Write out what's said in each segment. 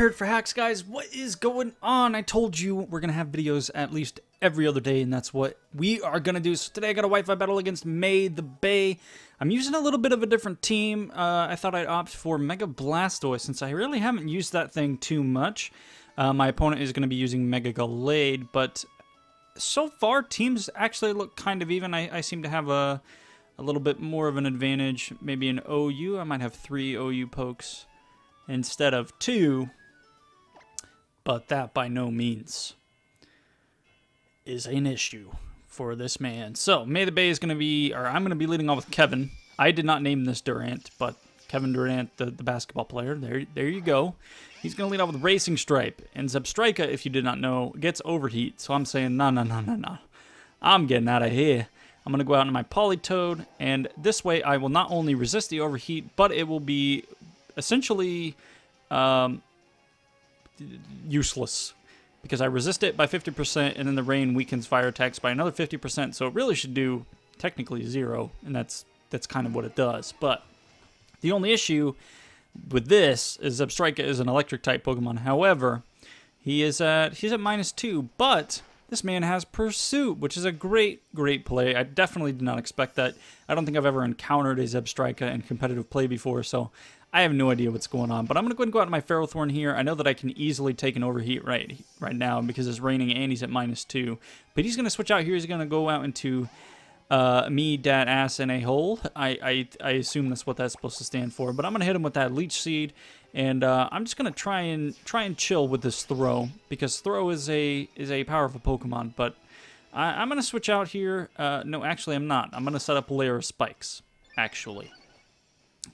prepared for hacks, guys. What is going on? I told you we're gonna have videos at least every other day, and that's what we are gonna do. So today I got a Wi-Fi battle against May the Bay. I'm using a little bit of a different team. I thought I'd opt for Mega Blastoise since I really haven't used that thing too much. My opponent is gonna be using Mega Gallade, but so far teams actually look kind of even. I seem to have a little bit more of an advantage. Maybe an OU. I might have 3 OU pokes instead of 2, but that by no means is an issue for this man. So May the Bay is going to be, or I'm going to be leading off with Kevin. I did not name this Durant, but Kevin Durant, the basketball player, there you go. He's going to lead off with Racing Stripe, and Zebstrika, if you did not know, gets Overheat. So I'm saying, no. I'm getting out of here. I'm going to go out into my Politoed, and this way I will not only resist the Overheat, but it will be essentially useless because I resist it by 50%, and then the rain weakens fire attacks by another 50%. So it really should do technically 0, and that's kind of what it does. But the only issue with this is Zebstrika is an electric type Pokemon. However, he's at -2, but this man has Pursuit, which is a great play. I definitely did not expect that. I don't think I've ever encountered a Zebstrika in competitive play before, so I have no idea what's going on. But I'm going to go ahead and go out to my Ferrothorn here. I know that I can easily take an Overheat right now because it's raining and he's at -2. But he's going to switch out here. He's going to go out into me, dat, ass, and a hole. I assume that's what that's supposed to stand for. But I'm going to hit him with that Leech Seed. And I'm just going to try and chill with this Throw, because Throw is a powerful Pokemon. But I'm going to switch out here. No, actually, I'm not. I'm going to set up a layer of spikes, actually.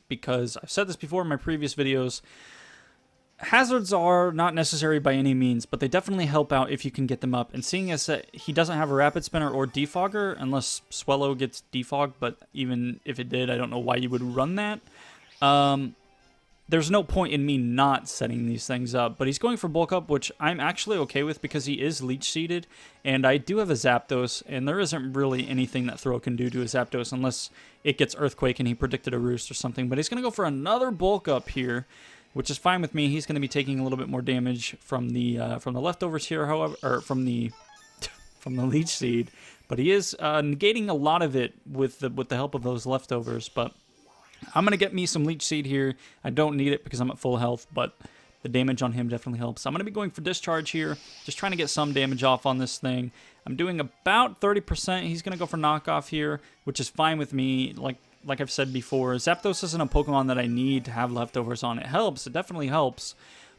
Because I've said this before in my previous videos, hazards are not necessary by any means, but they definitely help out if you can get them up. And seeing as that he doesn't have a Rapid Spinner or Defogger, unless Swellow gets defogged, but even if it did, I don't know why you would run that. There's no point in me not setting these things up, but he's going for Bulk Up, which I'm actually okay with because he is Leech Seeded, and I do have a Zapdos, and there isn't really anything that Throw can do to a Zapdos unless it gets Earthquake and he predicted a Roost or something. But he's going to go for another Bulk Up here, which is fine with me. He's going to be taking a little bit more damage from the leftovers here, however, or from the Leech Seed, but he is negating a lot of it with the help of those leftovers. But I'm going to get me some Leech Seed here. I don't need it because I'm at full health, but the damage on him definitely helps. I'm going to be going for Discharge here, just trying to get some damage off on this thing. I'm doing about 30%. He's going to go for Knockoff here, which is fine with me. Like I've said before, Zapdos isn't a Pokemon that I need to have leftovers on. It helps. It definitely helps,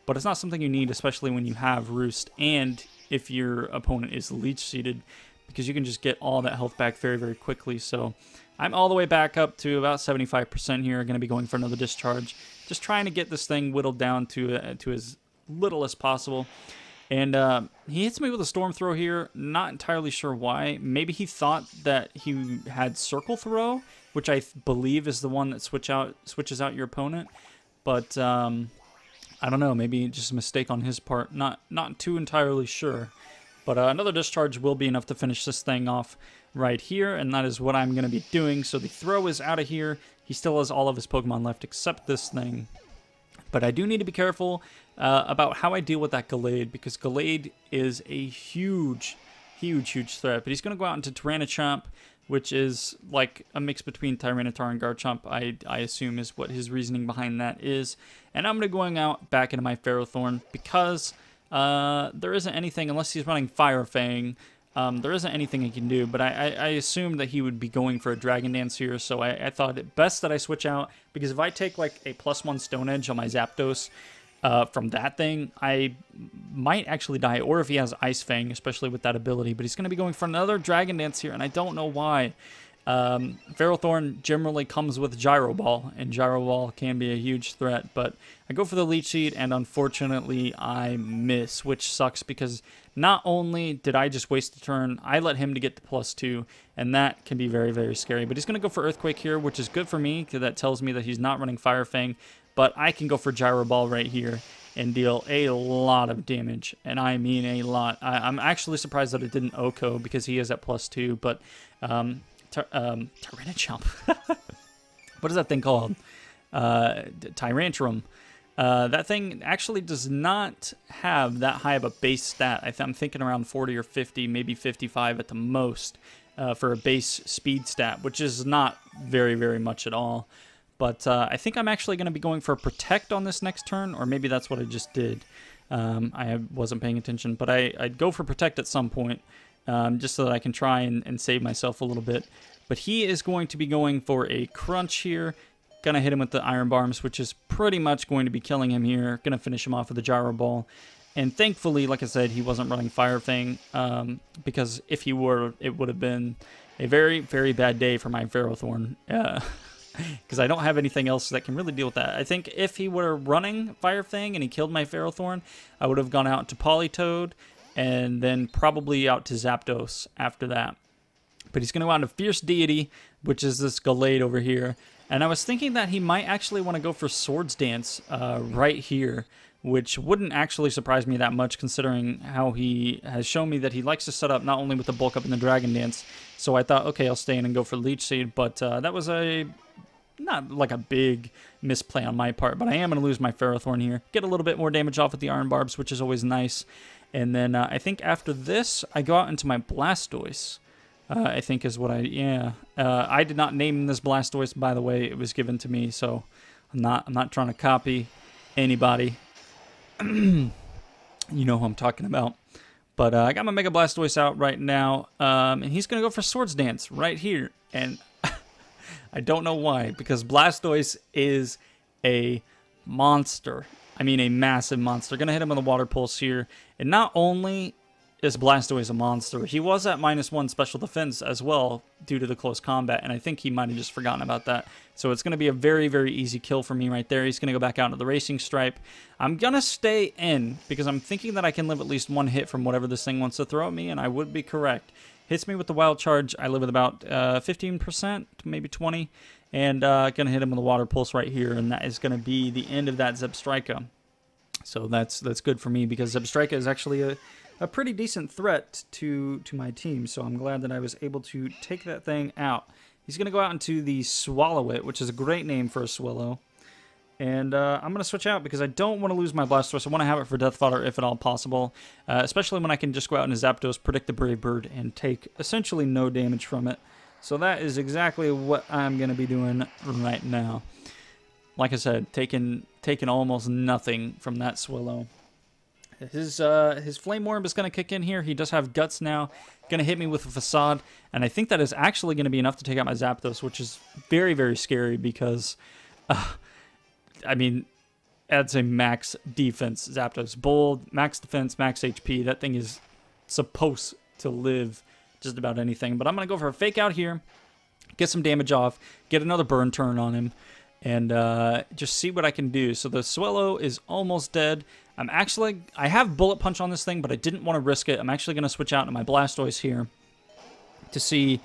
but it's not something you need, especially when you have Roost and if your opponent is Leech Seeded, because you can just get all that health back very quickly. So I'm all the way back up to about 75% here. Going to be going for another Discharge. Just trying to get this thing whittled down to as little as possible. And he hits me with a Storm Throw here. Not entirely sure why. Maybe he thought that he had Circle Throw, which I believe is the one that switches out your opponent. But I don't know. Maybe just a mistake on his part. Not too entirely sure. But another Discharge will be enough to finish this thing off right here, and that is what I'm going to be doing. So the Throw is out of here. He still has all of his Pokemon left except this thing. But I do need to be careful about how I deal with that Gallade, because Gallade is a huge threat. But he's going to go out into Tyranichomp, which is like a mix between Tyranitar and Garchomp, I assume is what his reasoning behind that is. And I'm going to be going out back into my Ferrothorn because there isn't anything, unless he's running Fire Fang, there isn't anything he can do. But I assumed that he would be going for a Dragon Dance here, so I thought it best that I switch out, because if I take like a +1 Stone Edge on my Zapdos from that thing, I might actually die, or if he has Ice Fang, especially with that ability. But he's going to be going for another Dragon Dance here, and I don't know why. Ferrothorn generally comes with Gyro Ball, and Gyro Ball can be a huge threat, but I go for the Leech Seed, and unfortunately I miss, which sucks, because not only did I just waste a turn, I let him to get to +2, and that can be very scary. But he's going to go for Earthquake here, which is good for me, because that tells me that he's not running Fire Fang, but I can go for Gyro Ball right here and deal a lot of damage, and I mean a lot. I'm actually surprised that it didn't OHKO, because he is at +2, but Tyranichomp. What is that thing called? Tyrantrum. That thing actually does not have that high of a base stat. I'm thinking around 40 or 50, maybe 55 at the most for a base speed stat, which is not very, very much at all. But I think I'm actually going to be going for Protect on this next turn, or maybe that's what I just did. I wasn't paying attention, but I'd go for Protect at some point, just so that I can try and save myself a little bit. But he is going to be going for a Crunch here. Gonna hit him with the Iron Barms, which is pretty much going to be killing him here. Gonna finish him off with the Gyro Ball. And thankfully, like I said, he wasn't running Fire Fang, because if he were, it would have been a very, very bad day for my Ferrothorn. Because I don't have anything else that can really deal with that. I think if he were running Fire Fang and he killed my Ferrothorn, I would have gone out to Politoed and then probably out to Zapdos after that. But he's going to go out to Fierce Deity, which is this Gallade over here. And I was thinking that he might actually want to go for Swords Dance right here, which wouldn't actually surprise me that much considering how he has shown me that he likes to set up not only with the Bulk Up and the Dragon Dance. So I thought, okay, I'll stay in and go for Leech Seed, but that was not like a big misplay on my part, but I am going to lose my Ferrothorn here. Get a little bit more damage off with the Iron Barbs, which is always nice. And then I think after this, I go out into my Blastoise. I think is what I did not name this Blastoise, by the way. It was given to me, so I'm not trying to copy anybody. You know who I'm talking about. But I got my Mega Blastoise out right now, and he's going to go for Swords Dance right here. And I don't know why, because Blastoise is a monster. I mean, a massive monster. Going to hit him with a Water Pulse here. And not only is Blastoise a monster, he was at -1 special defense as well due to the close combat, and I think he might have just forgotten about that. So it's going to be a very, very easy kill for me right there. He's going to go back out into the Racing Stripe. I'm going to stay in because I'm thinking that I can live at least one hit from whatever this thing wants to throw at me, and I would be correct. Hits me with the Wild Charge. I live with about 15%, maybe 20%, and going to hit him with a Water Pulse right here, and that is going to be the end of that Zebstrika. So that's good for me because Zebstrika is actually a pretty decent threat to my team, so I'm glad that I was able to take that thing out. He's going to go out into the Swallow-It, which is a great name for a Swallow. And I'm going to switch out because I don't want to lose my Blastoise. I want to have it for Death Fodder if at all possible, especially when I can just go out into Zapdos, predict the Brave Bird, and take essentially no damage from it. So that is exactly what I'm going to be doing right now. Like I said, taking almost nothing from that Swallow. His Flame Orb is going to kick in here. He does have Guts now. Going to hit me with a Facade, and I think that is actually going to be enough to take out my Zapdos, which is very, very scary because, I mean, adds a max defense. Zapdos, bold, max defense, max HP. That thing is supposed to live just about anything. But I'm going to go for a Fake Out here, get some damage off, get another burn turn on him, and just see what I can do. So the Swallow is almost dead. I have Bullet Punch on this thing, but I didn't want to risk it. I'm actually going to switch out to my Blastoise here to see,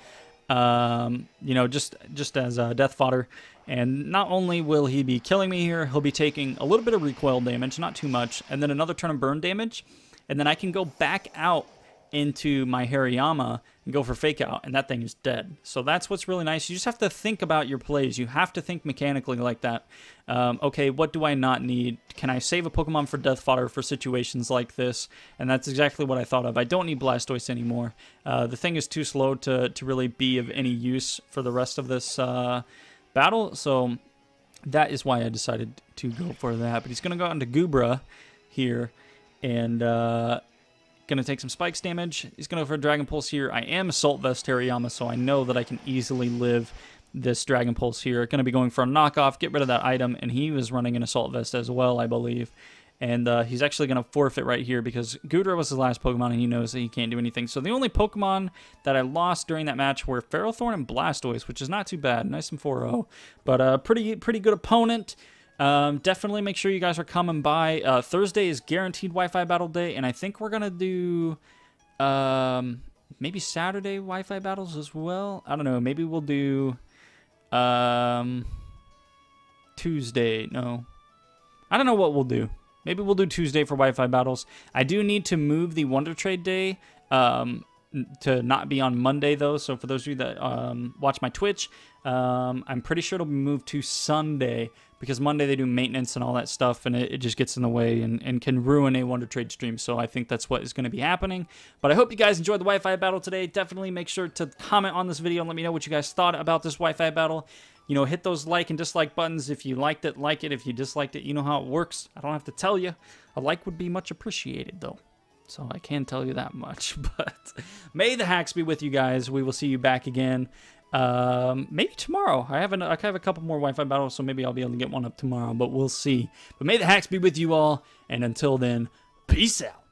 you know, just as Death Fodder. And not only will he be killing me here, he'll be taking a little bit of recoil damage, not too much, and then another turn of burn damage. And then I can go back out into my Hariyama and go for Fake Out, and that thing is dead. So that's what's really nice. You just have to think about your plays. You have to think mechanically like that. Okay, what do I not need? Can I save a Pokemon for Death Fodder for situations like this? And that's exactly what I thought of. I don't need Blastoise anymore. The thing is too slow to really be of any use for the rest of this battle, so that is why I decided to go for that. But he's going to go out into Goobra here, and going to take some Spikes damage. He's going to go for a Dragon Pulse here. I am Assault Vest Hariyama, so I know that I can easily live this Dragon Pulse here. Going to be going for a knockoff, get rid of that item, and he was running an Assault Vest as well, I believe. And he's actually going to forfeit right here because Goodra was his last Pokemon, and he knows that he can't do anything. So the only Pokemon that I lost during that match were Ferrothorn and Blastoise, which is not too bad. Nice and 4-0. But pretty good opponent. Definitely make sure you guys are coming by. Thursday is guaranteed Wi-Fi battle day, and I think we're gonna do maybe Saturday Wi-Fi battles as well. I don't know. Maybe we'll do Tuesday. No, I don't know what we'll do. Maybe we'll do Tuesday for Wi-Fi battles. I do need to move the Wonder Trade day to not be on Monday, though. So for those of you that watch my Twitch, I'm pretty sure it'll be moved to Sunday, because Monday they do maintenance and all that stuff, and it just gets in the way and can ruin a Wonder Trade stream. So I think that's what is going to be happening. But I hope you guys enjoyed the Wi-Fi battle today. Definitely make sure to comment on this video and let me know what you guys thought about this Wi-Fi battle. You know, hit those like and dislike buttons. If you liked it, like it. If you disliked it, you know how it works. I don't have to tell you. A like would be much appreciated, though. So I can't tell you that much. But may the hacks be with you guys. We will see you back again. Maybe tomorrow. I have a couple more Wi-Fi battles, so maybe I'll be able to get one up tomorrow. But we'll see. But may the hacks be with you all. And until then, peace out.